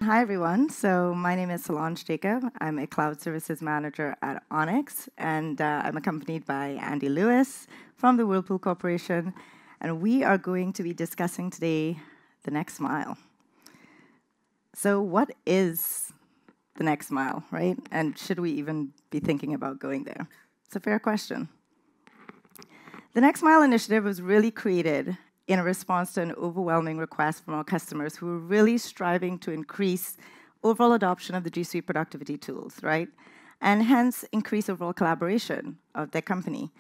Hi, everyone. So my name is Solange Jacob. I'm a cloud services manager at Onyx, and I'm accompanied by Andy Lewis from the Whirlpool Corporation. And we are going to be discussing today the next mile. So what is the next mile, right? And should we even be thinking about going there? It's a fair question. The Next Mile initiative was really created in a response to an overwhelming request from our customers who were really striving to increase overall adoption of the GSuite productivity tools, right? And hence increase overall collaboration of their company.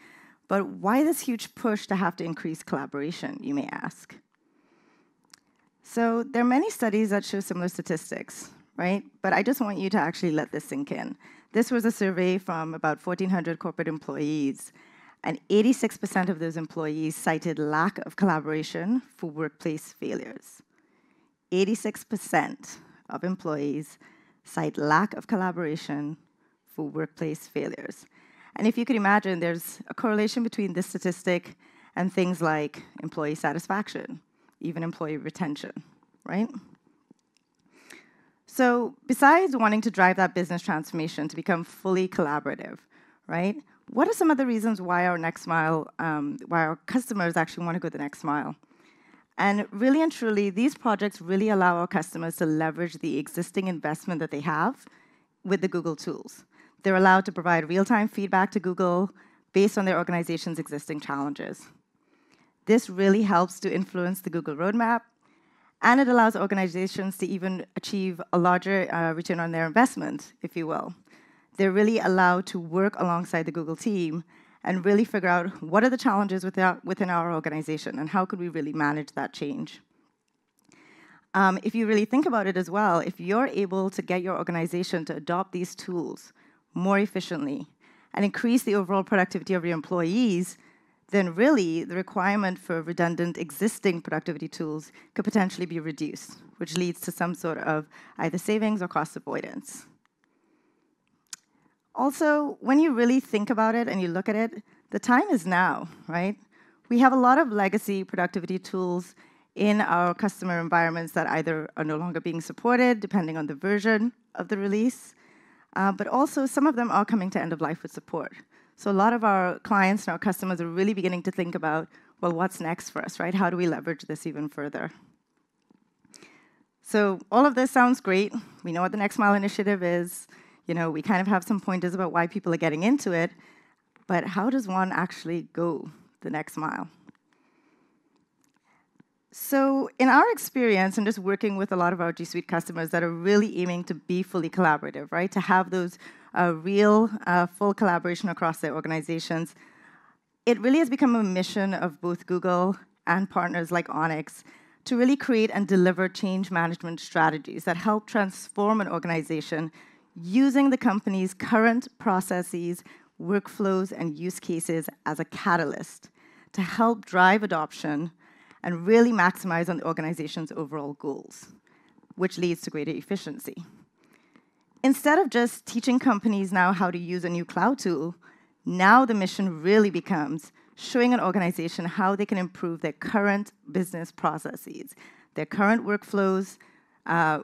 But why this huge push to have to increase collaboration, you may ask? So there are many studies that show similar statistics, right? But I just want you to actually let this sink in. This was a survey from about 1,400 corporate employees, and 86% of those employees cited lack of collaboration for workplace failures. 86% of employees cite lack of collaboration for workplace failures. And if you could imagine, there's a correlation between this statistic and things like employee satisfaction, even employee retention, right? So besides wanting to drive that business transformation to become fully collaborative, right? What are some of the reasons why our next mile, why our customers actually want to go the next mile? And really and truly, these projects really allow our customers to leverage the existing investment that they have with the Google tools. They're allowed to provide real-time feedback to Google based on their organization's existing challenges. This really helps to influence the Google roadmap, and it allows organizations to even achieve a larger return on their investment, if you will. They're really allowed to work alongside the Google team and really figure out what are the challenges within our organization and how could we really manage that change. If you really think about it as well, if you're able to get your organization to adopt these tools more efficiently and increase the overall productivity of your employees, then really the requirement for redundant existing productivity tools could potentially be reduced, which leads to some sort of either savings or cost avoidance. Also, when you really think about it and you look at it, the time is now, right? We have a lot of legacy productivity tools in our customer environments that either are no longer being supported, depending on the version of the release, but also some of them are coming to end of life with support. So a lot of our clients and our customers are really beginning to think about, well, what's next for us, right? How do we leverage this even further? So all of this sounds great. We know what the Next Mile initiative is. You know, we kind of have some pointers about why people are getting into it, but how does one actually go the next mile? So in our experience, and just working with a lot of our GSuite customers that are really aiming to be fully collaborative, right, to have those real full collaboration across their organizations, it really has become a mission of both Google and partners like Onyx to really create and deliver change management strategies that help transform an organization using the company's current processes, workflows, and use cases as a catalyst to help drive adoption and really maximize on the organization's overall goals, which leads to greater efficiency. Instead of just teaching companies now how to use a new cloud tool, now the mission really becomes showing an organization how they can improve their current business processes, their current workflows,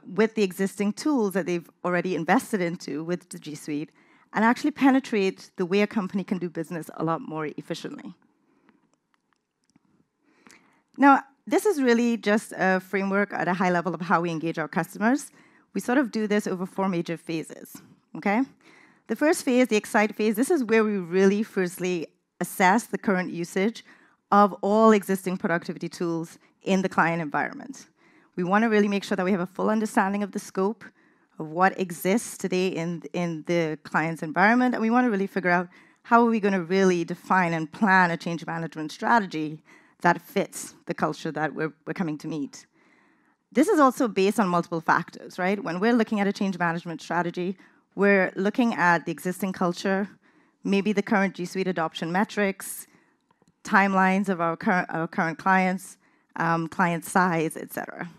with the existing tools that they've already invested into with the GSuite, and actually penetrate the way a company can do business a lot more efficiently. Now, this is really just a framework at a high level of how we engage our customers. We sort of do this over 4 major phases, okay? The first phase, the excite phase, this is where we really firstly assess the current usage of all existing productivity tools in the client environment. We want to really make sure that we have a full understanding of the scope of what exists today in the client's environment, and we want to really figure out how are we going to really define and plan a change management strategy that fits the culture that we're coming to meet. This is also based on multiple factors, right? When we're looking at a change management strategy, we're looking at the existing culture, maybe the current GSuite adoption metrics, timelines of our current clients, client size, et cetera.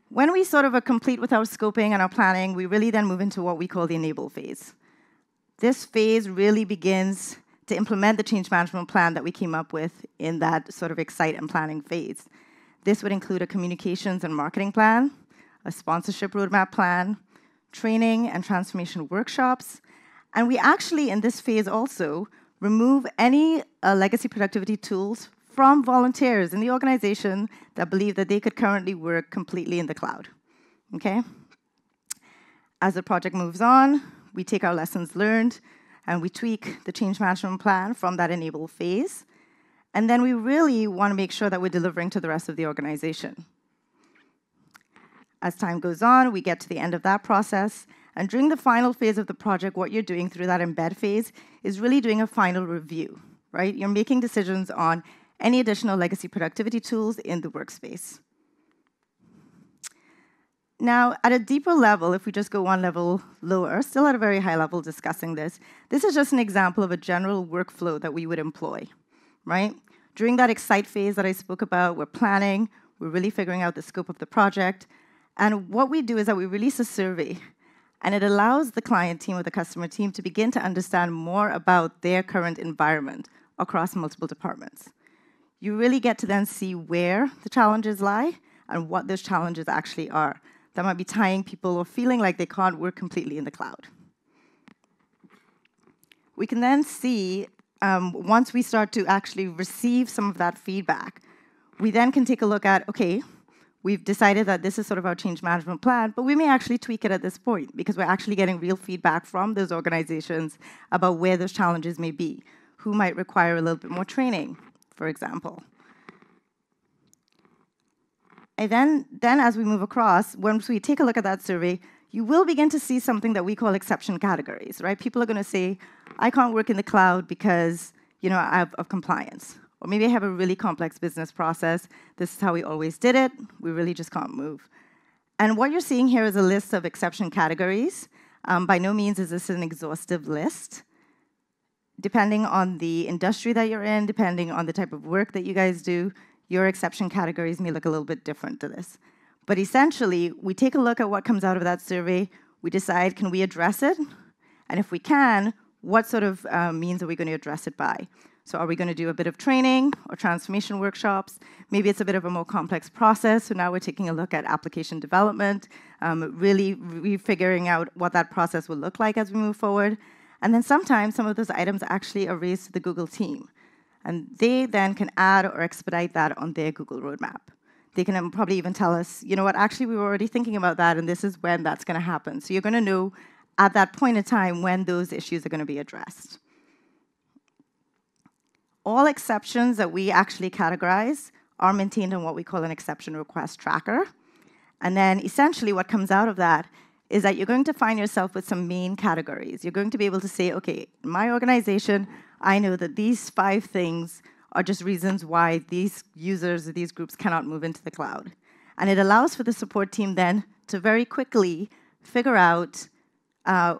When we sort of are complete with our scoping and our planning, we really then move into what we call the enable phase. This phase really begins to implement the change management plan that we came up with in that sort of excite and planning phase. This would include a communications and marketing plan, a sponsorship roadmap plan, training and transformation workshops. And we actually, in this phase also, remove any legacy productivity tools from volunteers in the organization that believe that they could currently work completely in the cloud. Okay? As the project moves on, we take our lessons learned and we tweak the change management plan from that enable phase. And then we really want to make sure that we're delivering to the rest of the organization. As time goes on, we get to the end of that process. And during the final phase of the project, what you're doing through that embed phase is really doing a final review, right? You're making decisions on any additional legacy productivity tools in the workspace. Now, at a deeper level, if we just go one level lower, still at a very high level discussing this is just an example of a general workflow that we would employ, right? During that excite phase that I spoke about, we're planning, we're really figuring out the scope of the project, and what we do is that we release a survey, and it allows the client team or the customer team to begin to understand more about their current environment across multiple departments. You really get to then see where the challenges lie and what those challenges actually are. That might be tying people or feeling like they can't work completely in the cloud. We can then see, once we start to actually receive some of that feedback, we then can take a look at, okay, we've decided that this is sort of our change management plan, but we may actually tweak it at this point because we're actually getting real feedback from those organizations about where those challenges may be, who might require a little bit more training, for example. And then as we move across, once we take a look at that survey, you will begin to see something that we call exception categories, right? People are going to say, I can't work in the cloud because, I have of compliance. Or maybe I have a really complex business process. This is how we always did it. We really just can't move. And what you're seeing here is a list of exception categories. By no means is this an exhaustive list. Depending on the industry that you're in, depending on the type of work that you guys do, your exception categories may look a little bit different to this. But essentially, we take a look at what comes out of that survey. We decide, can we address it? And if we can, what sort of means are we going to address it by? So are we going to do a bit of training or transformation workshops? Maybe it's a bit of a more complex process. So now we're taking a look at application development, really figuring out what that process will look like as we move forward. And then sometimes some of those items actually are raised to the Google team. And they then can add or expedite that on their Google roadmap. They can probably even tell us, you know what, actually we were already thinking about that, and this is when that's going to happen. So you're going to know at that point in time when those issues are going to be addressed. All exceptions that we actually categorize are maintained in what we call an exception request tracker. And then essentially what comes out of that is that you're going to find yourself with some main categories. You're going to be able to say, okay, in my organization, I know that these 5 things are just reasons why these users or these groups cannot move into the cloud. And it allows for the support team then to very quickly figure out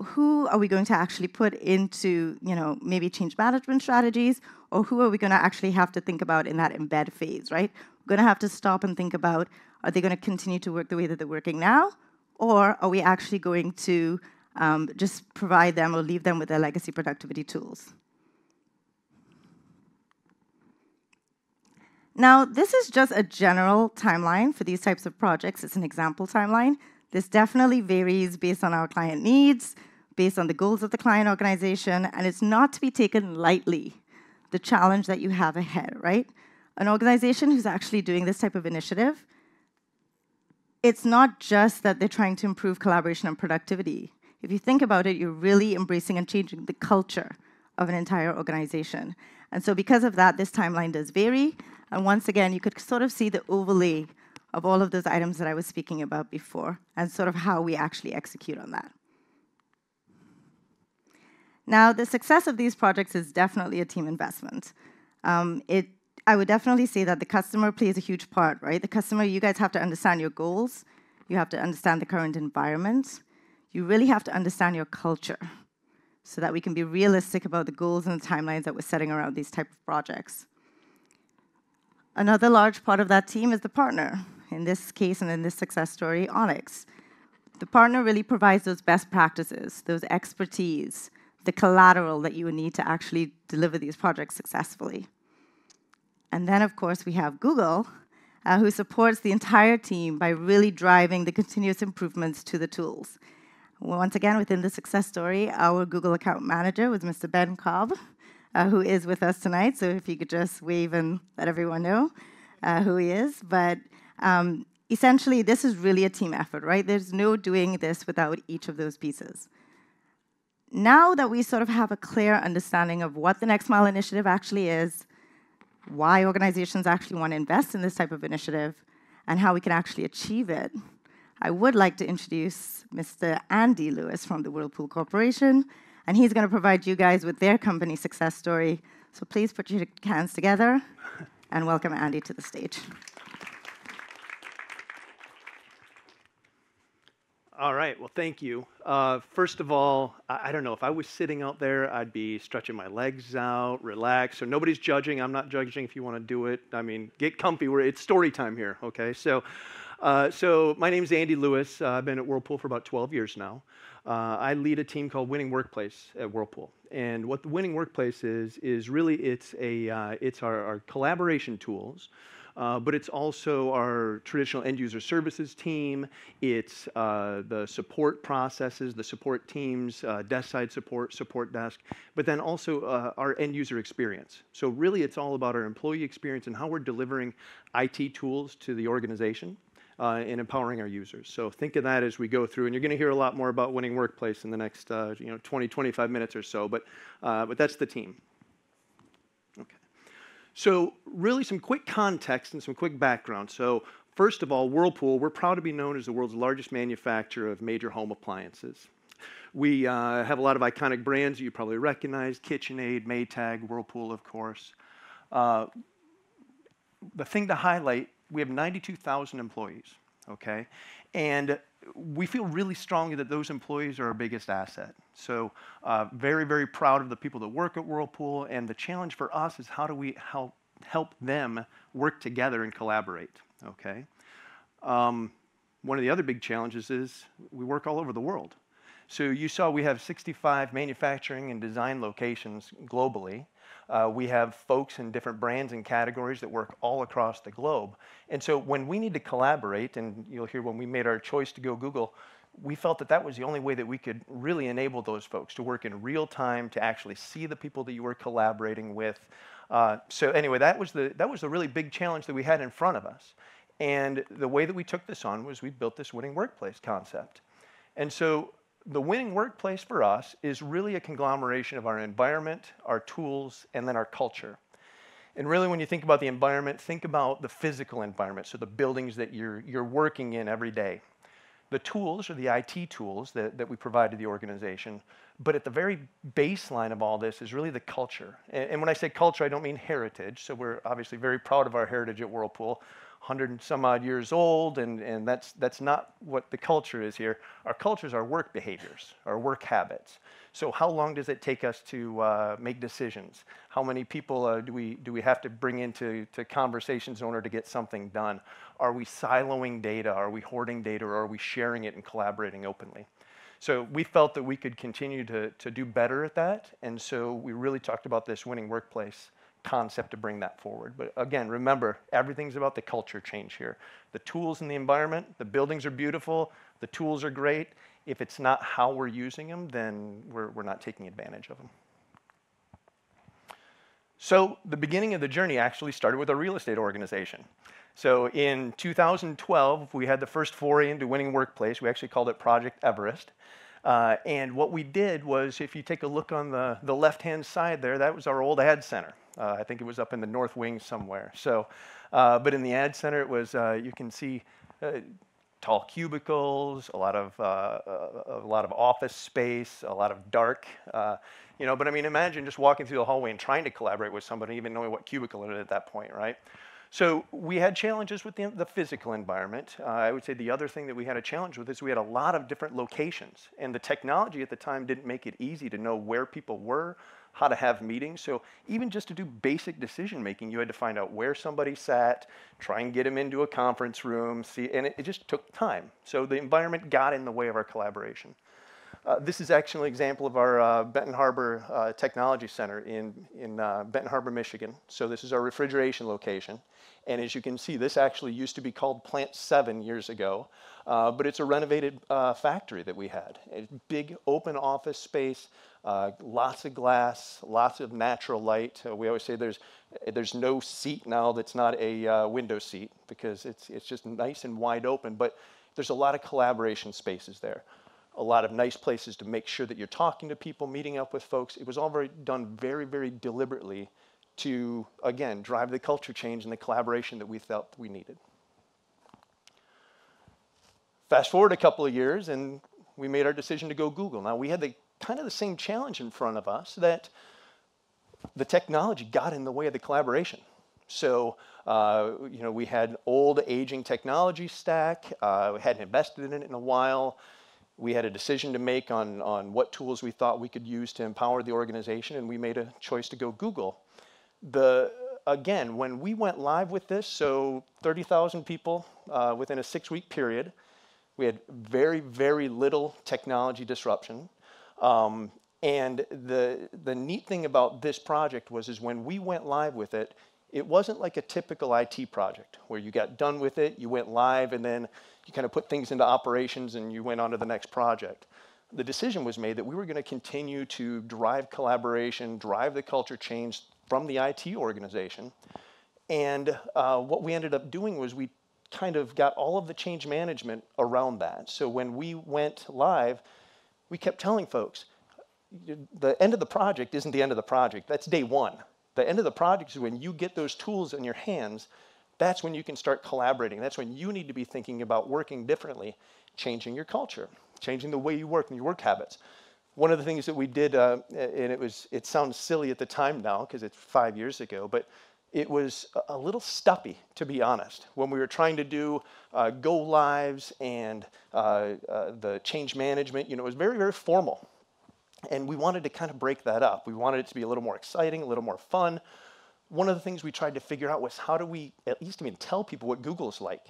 who are we going to actually put into, maybe change management strategies, or who are we going to actually have to think about in that embed phase, right? We're going to have to stop and think about, are they going to continue to work the way that they're working now? Or are we actually going to just provide them or leave them with their legacy productivity tools? Now, this is just a general timeline for these types of projects. It's an example timeline. This definitely varies based on our client needs, based on the goals of the client organization, and it's not to be taken lightly, the challenge that you have ahead, right? An organization who's actually doing this type of initiative, it's not just that they're trying to improve collaboration and productivity. If you think about it, you're really embracing and changing the culture of an entire organization. And so because of that, this timeline does vary. And once again, you could sort of see the overlay of all of those items that I was speaking about before and sort of how we actually execute on that. Now, the success of these projects is definitely a team investment. I would definitely say that the customer plays a huge part, right? The customer, you guys have to understand your goals. You have to understand the current environment. You really have to understand your culture so that we can be realistic about the goals and the timelines that we're setting around these type of projects. Another large part of that team is the partner. In this case and in this success story, Onyx. The partner really provides those best practices, those expertise, the collateral that you would need to actually deliver these projects successfully. And then, of course, we have Google. who supports the entire team by really driving the continuous improvements to the tools. Once again, within the success story, our Google account manager was Mr. Ben Cobb, who is with us tonight. So if you could just wave and let everyone know who he is. But essentially, this is really a team effort, right? There's no doing this without each of those pieces. Now that we sort of have a clear understanding of what the Next Mile initiative actually is, why organizations actually want to invest in this type of initiative, and how we can actually achieve it, I would like to introduce Mr. Andy Lewis from the Whirlpool Corporation, and he's going to provide you guys with their company success story. So please put your hands together and welcome Andy to the stage. All right, well, thank you. First of all, I don't know, if I was sitting out there, I'd be stretching my legs out, relaxed. So nobody's judging. I'm not judging if you want to do it. I mean, get comfy. It's story time here, okay? So my name's Andy Lewis. I've been at Whirlpool for about 12 years now. I lead a team called Winning Workplace at Whirlpool. And what the Winning Workplace is really, it's our collaboration tools. But it's also our traditional end user services team. It's the support processes, the support teams, desk side support desk, but then also our end user experience. So really it's all about our employee experience and how we're delivering IT tools to the organization and empowering our users. So think of that as we go through, and you're going to hear a lot more about Winning Workplace in the next 20, 25 minutes or so, but that's the team. So really some quick context and some quick background. So first of all, Whirlpool, we're proud to be known as the world's largest manufacturer of major home appliances. We have a lot of iconic brands that you probably recognize: KitchenAid, Maytag, Whirlpool, of course. The thing to highlight, we have 92,000 employees, okay? And we feel really strongly that those employees are our biggest asset. So very, very proud of the people that work at Whirlpool, and the challenge for us is how do we help them work together and collaborate, okay? One of the other big challenges is we work all over the world. So you saw we have 65 manufacturing and design locations globally. We have folks in different brands and categories that work all across the globe. And so when we need to collaborate, and you'll hear when we made our choice to go Google, we felt that that was the only way that we could really enable those folks to work in real time, to actually see the people that you were collaborating with. So anyway, that was the really big challenge that we had in front of us. And the way that we took this on was we built this winning workplace concept. And so the winning workplace for us is really a conglomeration of our environment, our tools, and then our culture. And really, when you think about the environment, think about the physical environment, so the buildings that you're working in every day. The tools are the IT tools that we provide to the organization. But at the very baseline of all this is really the culture. And when I say culture, I don't mean heritage. So we're obviously very proud of our heritage at Whirlpool. 100 and some odd years old, and that's not what the culture is here. Our culture is our work behaviors, our work habits. So how long does it take us to make decisions? How many people do we have to bring into conversations in order to get something done? Are we siloing data? Are we hoarding data? Or are we sharing it and collaborating openly? So we felt that we could continue to do better at that, and so we really talked about this winning workplace concept to bring that forward. But again, remember, everything's about the culture change here. The tools and the environment, the buildings are beautiful, the tools are great. If it's not how we're using them, then we're not taking advantage of them. So the beginning of the journey actually started with a real estate organization. So in 2012, we had the first foray into winning workplace. We actually called it Project Everest. And what we did was, if you take a look on the left-hand side there, that was our old ad center. I think it was up in the north wing somewhere. So, but in the ad center, it was, you can see tall cubicles, a lot of office space, a lot of dark, but I mean, imagine just walking through the hallway and trying to collaborate with somebody, even knowing what cubicle it is at that point, right? So we had challenges with the physical environment. I would say the other thing that we had a challenge with is we had a lot of different locations, and the technology at the time didn't make it easy to know where people were, how to have meetings. So even just to do basic decision making, you had to find out where somebody sat, try and get them into a conference room, and it just took time. So the environment got in the way of our collaboration. This is actually an example of our Benton Harbor Technology Center in Benton Harbor, Michigan. So this is our refrigeration location. And as you can see, this actually used to be called Plant 7 years ago, but it's a renovated factory that we had. A big open office space, lots of glass, lots of natural light. We always say there's no seat now that's not a window seat because it's just nice and wide open, but there's a lot of collaboration spaces there. A lot of nice places to make sure that you're talking to people, meeting up with folks. It was all done very, very deliberately to, again, drive the culture change and the collaboration that we felt we needed. Fast forward a couple of years, and we made our decision to go Google. Now, we had kind of the same challenge in front of us that the technology got in the way of the collaboration. So, we had old, aging technology stack. We hadn't invested in it in a while. We had a decision to make on what tools we thought we could use to empower the organization, and we made a choice to go Google. Again, when we went live with this, so 30,000 people within a 6-week period, we had very, very little technology disruption. And the neat thing about this project is when we went live with it, it wasn't like a typical IT project where you got done with it, you went live, and then you kind of put things into operations and you went on to the next project. The decision was made that we were going to continue to drive collaboration, drive the culture change from the IT organization. And what we ended up doing was we kind of got all of the change management around that. So when we went live, we kept telling folks, the end of the project isn't the end of the project. That's day one. The end of the project is when you get those tools in your hands. That's when you can start collaborating. That's when you need to be thinking about working differently, changing your culture, changing the way you work and your work habits. One of the things that we did, and it sounds silly at the time now because it's 5 years ago, but it was a little stuffy, to be honest, when we were trying to do go lives and the change management. It was very, very formal. And we wanted to kind of break that up. We wanted it to be a little more exciting, a little more fun. One of the things we tried to figure out was how do we at least even tell people what Google's like?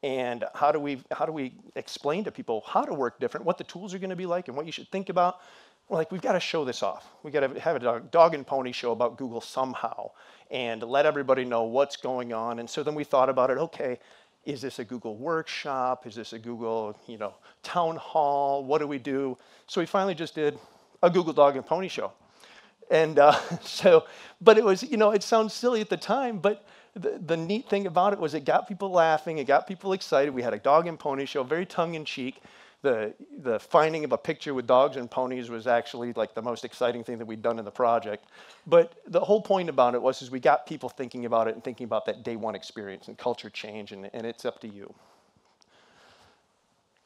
And how do we explain to people how to work different, what the tools are going to be like, and what you should think about? We're like, we've got to show this off. We've got to have a dog and pony show about Google somehow and let everybody know what's going on. And so then we thought about it, okay, is this a Google workshop? Is this a Google, town hall? What do we do? So we finally just did a Google dog and pony show. And but it was, it sounds silly at the time, but the neat thing about it was it got people laughing, it got people excited. We had a dog and pony show, very tongue-in-cheek. The finding of a picture with dogs and ponies was actually like the most exciting thing that we'd done in the project. But the whole point about it was we got people thinking about it and thinking about that day one experience and culture change, and it's up to you.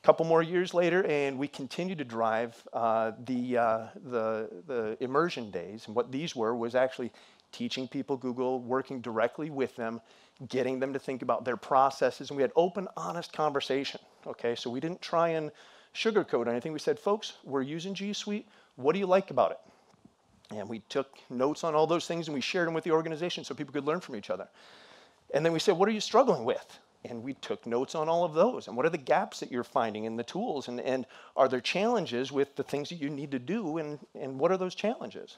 Couple more years later, and we continue to drive the Immersion Days. And what these were was actually teaching people Google, working directly with them, getting them to think about their processes. And we had open, honest conversation. Okay, so we didn't try and sugarcoat anything. We said, folks, we're using GSuite. What do you like about it? And we took notes on all those things and we shared them with the organization so people could learn from each other. And then we said, what are you struggling with? And we took notes on all of those. And what are the gaps that you're finding in the tools? And are there challenges with the things that you need to do? And what are those challenges?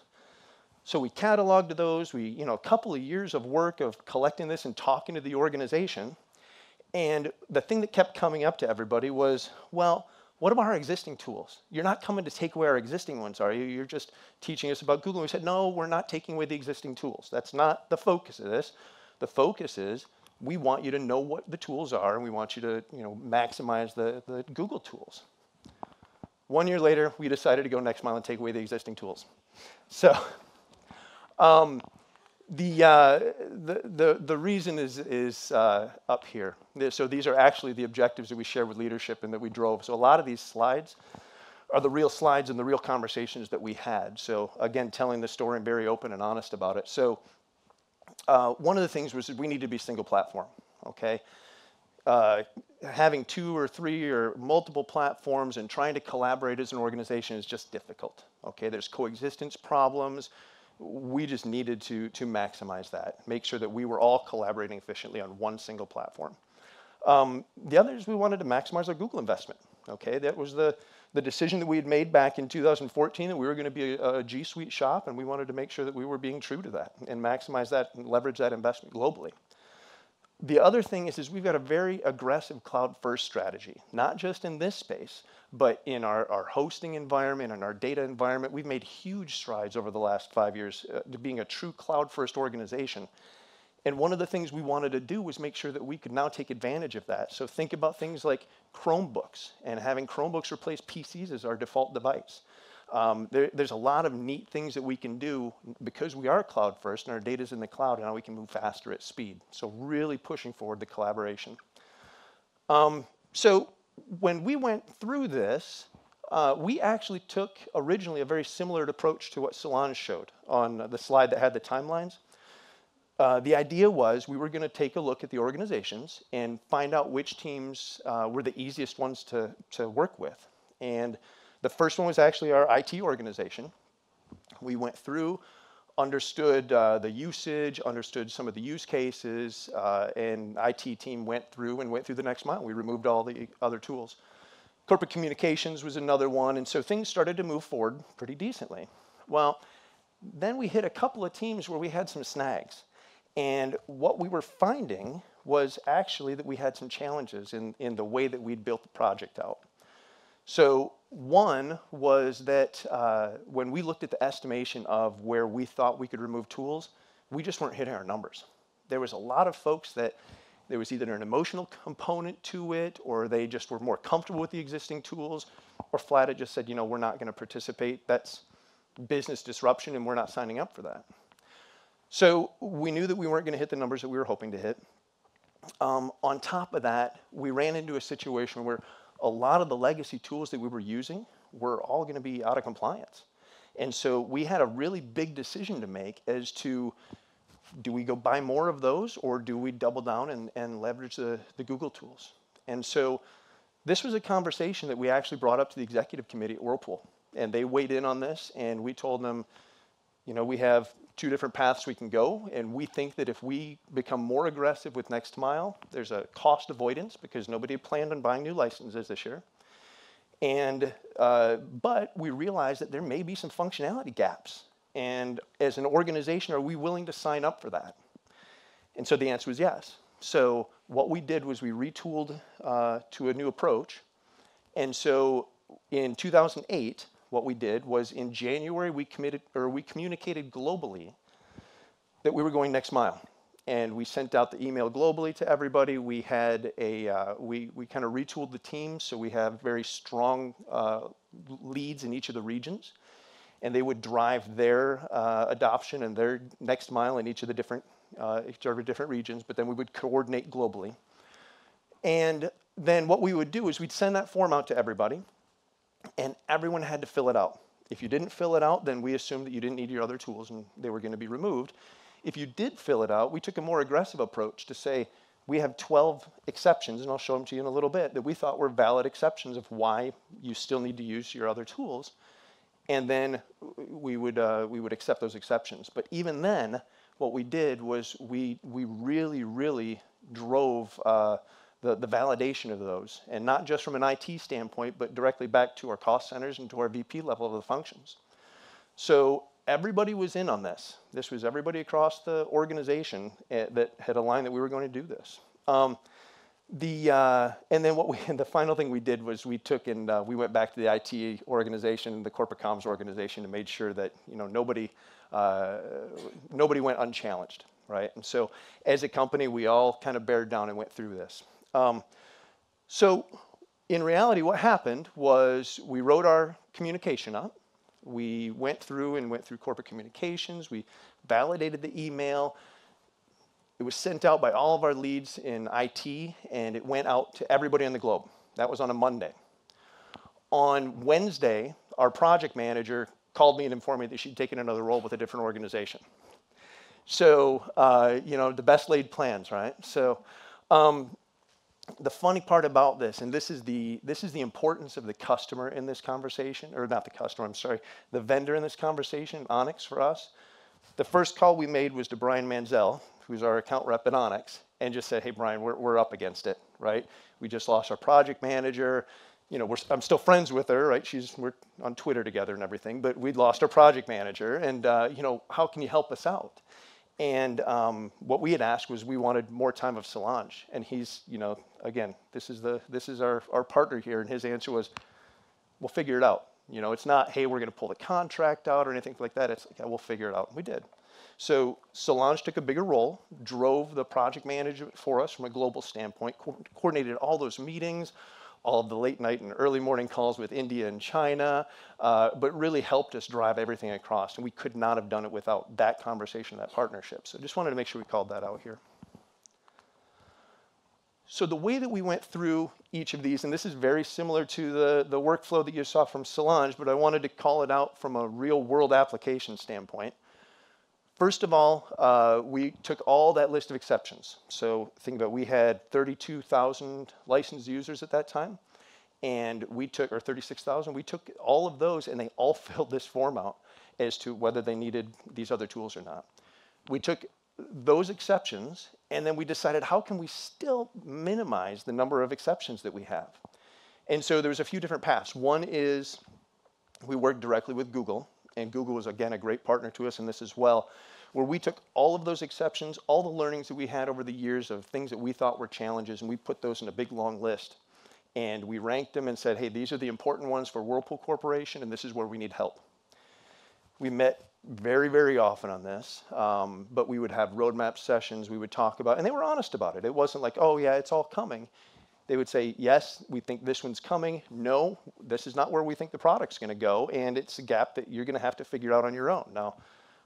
So we cataloged those. A couple of years of work of collecting this and talking to the organization. And the thing that kept coming up to everybody was, well, what about our existing tools? You're not coming to take away our existing ones, are you? You're just teaching us about Google. And we said, no, we're not taking away the existing tools. That's not the focus of this. The focus is, we want you to know what the tools are, and we want you to maximize the Google tools. 1 year later, we decided to go next mile and take away the existing tools. So the reason is up here. So these are actually the objectives that we shared with leadership and that we drove. So a lot of these slides are the real slides and the real conversations that we had. So again, telling the story and very open and honest about it. So one of the things was that we need to be single platform, okay? Having 2 or 3 or multiple platforms and trying to collaborate as an organization is just difficult, okay? There's coexistence problems. We just needed to maximize that, make sure that we were all collaborating efficiently on one single platform. The other is we wanted to maximize our Google investment, okay? That was the the decision that we had made back in 2014 that we were going to be a GSuite shop, and we wanted to make sure that we were being true to that and maximize that and leverage that investment globally. The other thing is we've got a very aggressive cloud-first strategy, not just in this space, but in our hosting environment and our data environment. We've made huge strides over the last 5 years to being a true cloud-first organization. And one of the things we wanted to do was make sure that we could now take advantage of that. So think about things like Chromebooks and having Chromebooks replace PCs as our default device. There's a lot of neat things that we can do because we are cloud first and our data's in the cloud, and now we can move faster at speed. So really pushing forward the collaboration. So when we went through this, we actually took originally a very similar approach to what Solange showed on the slide that had the timelines. The idea was we were going to take a look at the organizations and find out which teams were the easiest ones to work with. And the first one was actually our IT organization. We went through, understood the usage, understood some of the use cases, and IT team went through the next mile. We removed all the other tools. Corporate communications was another one, and so things started to move forward pretty decently. Well, then we hit a couple of teams where we had some snags. And what we were finding was actually that we had some challenges in the way that we'd built the project out. So one was that when we looked at the estimation of where we thought we could remove tools, we just weren't hitting our numbers. There was a lot of folks that there was either an emotional component to it, or they just were more comfortable with the existing tools, or flat out just said, you know, we're not going to participate. That's business disruption, and we're not signing up for that. So we knew that we weren't going to hit the numbers that we were hoping to hit. On top of that, we ran into a situation where a lot of the legacy tools that we were using were all going to be out of compliance. And so we had a really big decision to make as to, do we go buy more of those, or do we double down and leverage the Google tools? And so this was a conversation that we actually brought up to the executive committee at Whirlpool. And they weighed in on this, and we told them, you know, we have 2 different paths we can go, and we think that if we become more aggressive with Next Mile, there's a cost avoidance because nobody planned on buying new licenses this year. And, but we realize that there may be some functionality gaps. And as an organization, are we willing to sign up for that? And so the answer was yes. So what we did was we retooled to a new approach. And so in 2008, what we did was in January, we communicated globally that we were going Next Mile. And we sent out the email globally to everybody. We had we kind of retooled the teams, so we have very strong leads in each of the regions. And they would drive their adoption and their Next Mile in each of the different regions, but then we would coordinate globally. And then what we would do is we'd send that form out to everybody, and everyone had to fill it out. If you didn't fill it out, then we assumed that you didn't need your other tools and they were going to be removed. If you did fill it out, we took a more aggressive approach to say, we have 12 exceptions, and I'll show them to you in a little bit, that we thought were valid exceptions of why you still need to use your other tools. And then we would accept those exceptions. But even then, what we did was we really drove the validation of those, and not just from an IT standpoint, but directly back to our cost centers and to our VP level of the functions. So everybody was in on this. This was everybody across the organization that had aligned that we were going to do this. And then the final thing we did was we took and we went back to the IT organization, the corporate comms organization, and made sure that, you know, nobody went unchallenged, right? And so as a company, we all kind of bared down and went through this. So in reality, what happened was we wrote our communication up. We went through corporate communications. We validated the email. It was sent out by all of our leads in IT, and it went out to everybody on the globe. That was on a Monday. On Wednesday, our project manager called me and informed me that she'd taken another role with a different organization. So, you know, the best laid plans, right? So, the funny part about this, and this is the importance of the customer in this conversation, or not the customer, I'm sorry, the vendor in this conversation, Onyx for us. The first call we made was to Brian Manzel, who's our account rep at Onyx, and just said, hey, Brian, we're up against it, right? We just lost our project manager. you know, I'm still friends with her, right? We're on Twitter together and everything, but we'd lost our project manager, and you know, how can you help us out? And what we had asked was we wanted more time of Solange, and he's, you know, again, this is our partner here, and his answer was, we'll figure it out. You know, it's not, hey, we're going to pull the contract out or anything like that. It's like, yeah, we'll figure it out. And we did. So Solange took a bigger role, drove the project management for us from a global standpoint, coordinated all those meetings, all of the late night and early morning calls with India and China, but really helped us drive everything across. And we could not have done it without that conversation, that partnership. So just wanted to make sure we called that out here. So the way that we went through each of these, and this is very similar to the workflow that you saw from Solange, but I wanted to call it out from a real world application standpoint. First of all, we took all that list of exceptions. So think about, we had 32,000 licensed users at that time, and we took, or 36,000, we took all of those and they all filled this form out as to whether they needed these other tools or not. We took those exceptions, and then we decided, how can we still minimize the number of exceptions that we have? And so there's a few different paths. One is we worked directly with Google, and Google was, again, a great partner to us in this as well, where we took all of those exceptions, all the learnings that we had over the years of things that we thought were challenges, and we put those in a big, long list. And we ranked them and said, hey, these are the important ones for Whirlpool Corporation, and this is where we need help. We met very, very often on this, but we would have roadmap sessions, we would talk about, and they were honest about it. It wasn't like, oh yeah, it's all coming. They would say, yes, we think this one's coming. No, this is not where we think the product's gonna go, and it's a gap that you're gonna have to figure out on your own. Now,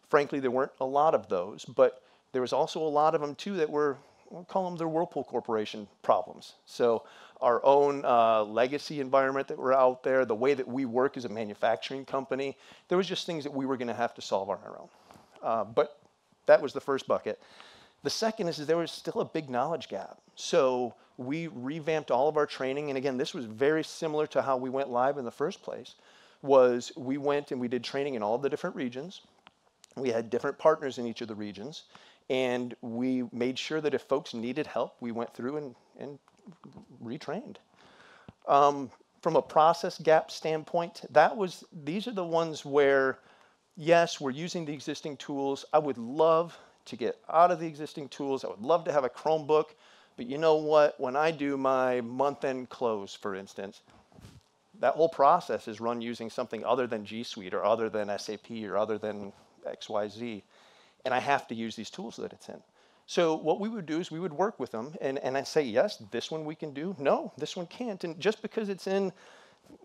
frankly, there weren't a lot of those, but there was also a lot of them too that were, we'll call them their Whirlpool Corporation problems. So our own legacy environment that were out there, the way that we work as a manufacturing company, there was just things that we were gonna have to solve on our own. But that was the first bucket. The second is there was still a big knowledge gap. So we revamped all of our training, and again, this was very similar to how we went live in the first place, was we went and we did training in all of the different regions. We had different partners in each of the regions, and we made sure that if folks needed help, we went through and retrained. From a process gap standpoint, these are the ones where, yes, we're using the existing tools. I would love to get out of the existing tools. I would love to have a Chromebook, but you know what? When I do my month-end close, for instance, that whole process is run using something other than GSuite or other than SAP or other than XYZ, and I have to use these tools that it's in. So what we would do is we would work with them, and I say, yes, this one we can do. No, this one can't. And just because it's in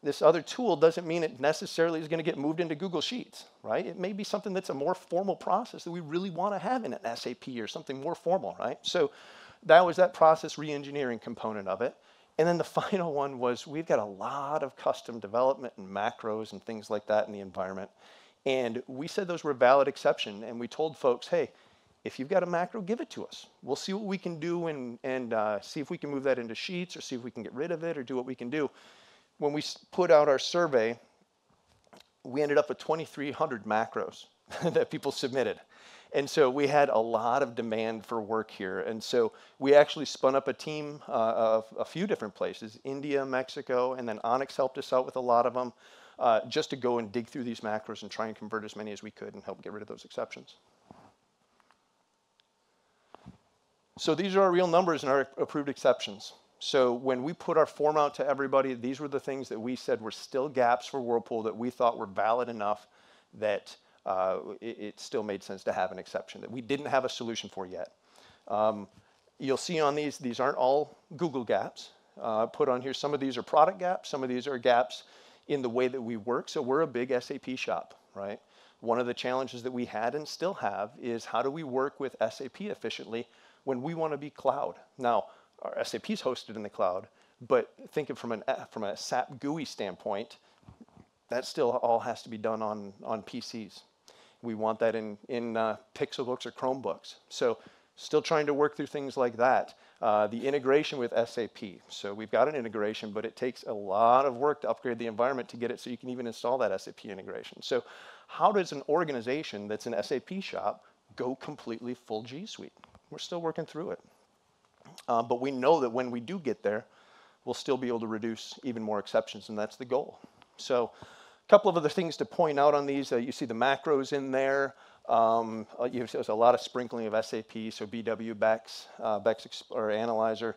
this other tool doesn't mean it necessarily is going to get moved into Google Sheets, right? It may be something that's a more formal process that we really want to have in an SAP or something more formal, right? So that was that process re-engineering component of it. And then the final one was we've got a lot of custom development and macros and things like that in the environment. And we said those were a valid exception, and we told folks, hey, if you've got a macro, give it to us. We'll see what we can do and see if we can move that into Sheets or see if we can get rid of it or do what we can do. When we put out our survey, we ended up with 2,300 macros that people submitted. And so we had a lot of demand for work here. And so we actually spun up a team of a few different places, India, Mexico, and then Onyx helped us out with a lot of them, just to go and dig through these macros and try and convert as many as we could and help get rid of those exceptions. So these are our real numbers and our approved exceptions. So when we put our form out to everybody, these were the things that we said were still gaps for Whirlpool that we thought were valid enough that it still made sense to have an exception that we didn't have a solution for yet. You'll see on these aren't all Google gaps. Put on here, some of these are product gaps, some of these are gaps in the way that we work. So we're a big SAP shop, right? One of the challenges that we had and still have is how do we work with SAP efficiently when we want to be cloud? Now, our SAP is hosted in the cloud, but think of from a SAP GUI standpoint, that still all has to be done on PCs. We want that in Pixelbooks or Chromebooks. So still trying to work through things like that. The integration with SAP. So we've got an integration, but it takes a lot of work to upgrade the environment to get it so you can even install that SAP integration. So how does an organization that's an SAP shop go completely full G Suite? We're still working through it. But we know that when we do get there, we'll still be able to reduce even more exceptions, and that's the goal. So a couple of other things to point out on these. You see the macros in there. There's a lot of sprinkling of SAP, so BW, Bex, or Analyzer.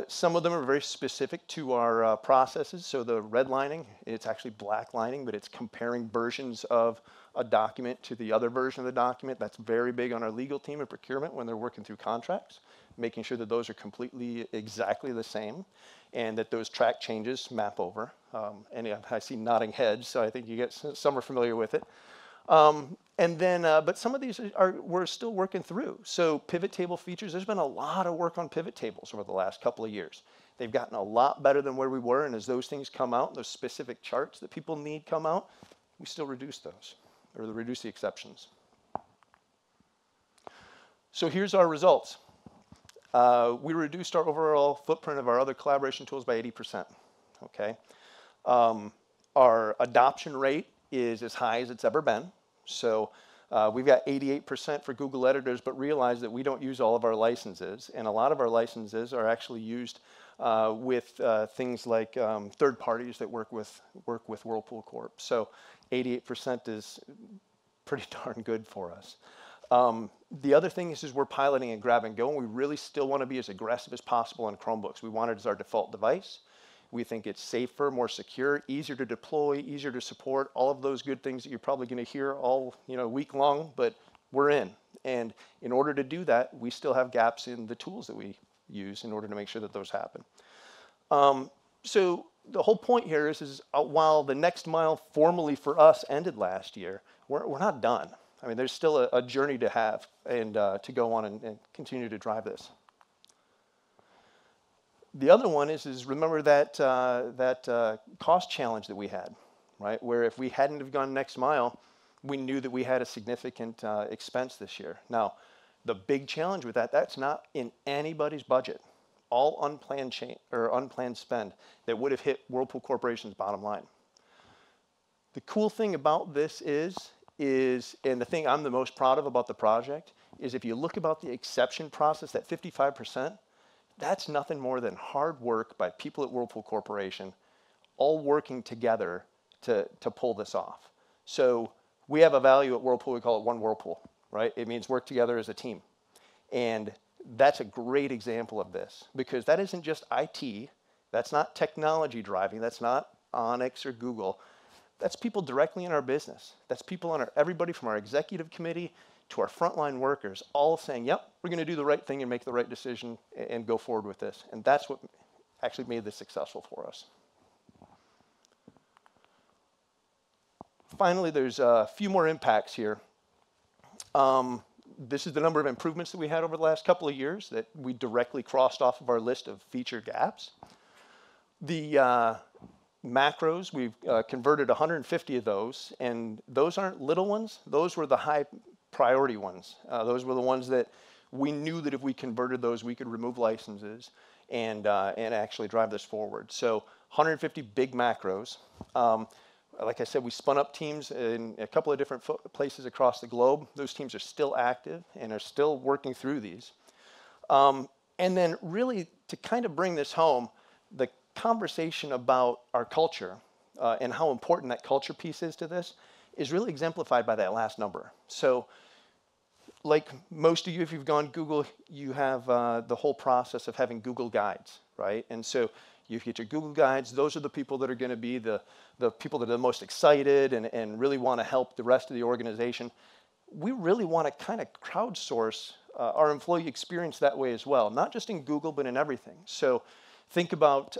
Some of them are very specific to our processes. So the redlining, it's actually blacklining, but it's comparing versions of a document to the other version of the document. That's very big on our legal team and procurement when they're working through contracts, making sure that those are completely exactly the same and that those track changes map over. And I see nodding heads, so I think some are familiar with it. But some of these we're still working through. So pivot table features, there's been a lot of work on pivot tables over the last couple of years. They've gotten a lot better than where we were, and as those things come out, those specific charts that people need come out, we still reduce those, or reduce the exceptions. So here's our results. We reduced our overall footprint of our other collaboration tools by 80%, okay? Our adoption rate is as high as it's ever been. So we've got 88% for Google editors, but realize that we don't use all of our licenses. And a lot of our licenses are actually used with things like third parties that work with Whirlpool Corp. So 88% is pretty darn good for us. The other thing is we're piloting and grab and go, and we really still want to be as aggressive as possible on Chromebooks. We want it as our default device. We think it's safer, more secure, easier to deploy, easier to support, all of those good things that you're probably going to hear all week long, but we're in. And in order to do that, we still have gaps in the tools that we use in order to make sure that those happen. So the whole point here is while the next mile formally for us ended last year, we're not done. I mean, there's still a journey to have and to go on and continue to drive this. The other one is remember that cost challenge that we had, right? Where if we hadn't have gone next mile, we knew that we had a significant expense this year. Now, the big challenge with that's not in anybody's budget. All unplanned spend that would have hit Whirlpool Corporation's bottom line. The cool thing about this is, and the thing I'm the most proud of about the project, is if you look about the exception process, that 55%, that's nothing more than hard work by people at Whirlpool Corporation, all working together to pull this off. So we have a value at Whirlpool, we call it One Whirlpool, right? It means work together as a team. And that's a great example of this, because that isn't just IT, that's not technology driving, that's not Onyx or Google, that's people directly in our business. That's people on everybody from our executive committee to our frontline workers, all saying, yep, we're going to do the right thing and make the right decision and go forward with this. And that's what actually made this successful for us. Finally, there's a few more impacts here. This is the number of improvements that we had over the last couple of years that we directly crossed off of our list of feature gaps. The macros, we've converted 150 of those, and those aren't little ones. Those were the high priority ones. Those were the ones that we knew that if we converted those, we could remove licenses and actually drive this forward. So 150 big macros. Like I said, we spun up teams in a couple of different places across the globe. Those teams are still active and are still working through these. And then really to kind of bring this home, the conversation about our culture and how important that culture piece is to this is really exemplified by that last number. So like most of you, if you've gone Google, you have the whole process of having Google Guides, right? And so you get your Google Guides. Those are the people that are going to be the people that are the most excited and really want to help the rest of the organization. We really want to kind of crowdsource our employee experience that way as well, not just in Google, but in everything. So think about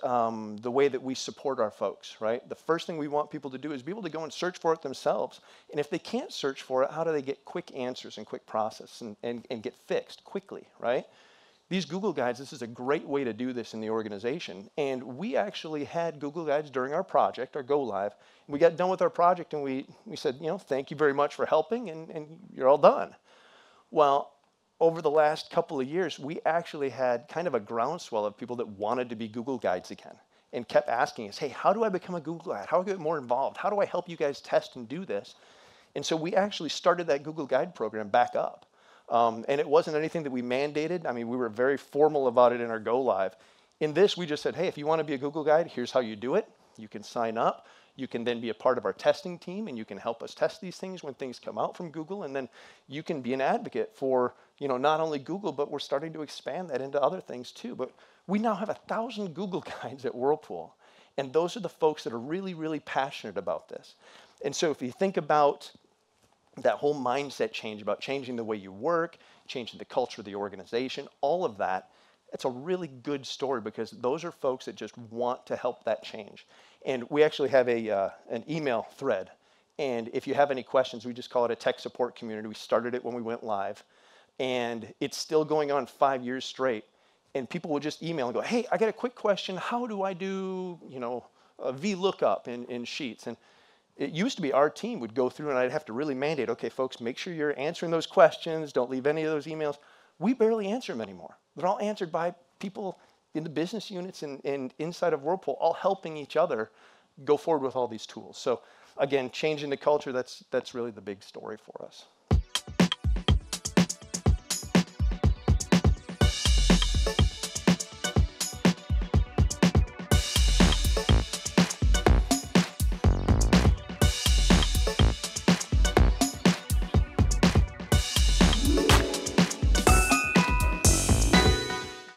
the way that we support our folks, right? The first thing we want people to do is be able to go and search for it themselves. And if they can't search for it, how do they get quick answers and quick process and get fixed quickly, right? These Google Guides, this is a great way to do this in the organization. And we actually had Google Guides during our project, our go live. We got done with our project and we said, thank you very much for helping and you're all done. Well, over the last couple of years, we actually had kind of a groundswell of people that wanted to be Google Guides again and kept asking us, hey, how do I become a Google Guide? How do I get more involved? How do I help you guys test and do this? And so we actually started that Google Guide program back up. And it wasn't anything that we mandated. I mean, we were very formal about it in our go live. In this, we just said, hey, if you want to be a Google guide, here's how you do it. You can sign up. You can then be a part of our testing team, and you can help us test these things when things come out from Google, and then you can be an advocate for, not only Google, but we're starting to expand that into other things too. But we now have 1,000 Google guides at Whirlpool, and those are the folks that are really, really passionate about this. And so if you think about that whole mindset change about changing the way you work, changing the culture of the organization, all of that, it's a really good story because those are folks that just want to help that change. And we actually have an email thread. And if you have any questions, we just call it a tech support community. We started it when we went live. And it's still going on 5 years straight. And people will just email and go, hey, I got a quick question. How do I do, a VLOOKUP in Sheets? And it used to be our team would go through and I'd have to really mandate, okay, folks, make sure you're answering those questions. Don't leave any of those emails. We barely answer them anymore. They're all answered by people in the business units and inside of Whirlpool, all helping each other go forward with all these tools. So again, changing the culture, that's really the big story for us.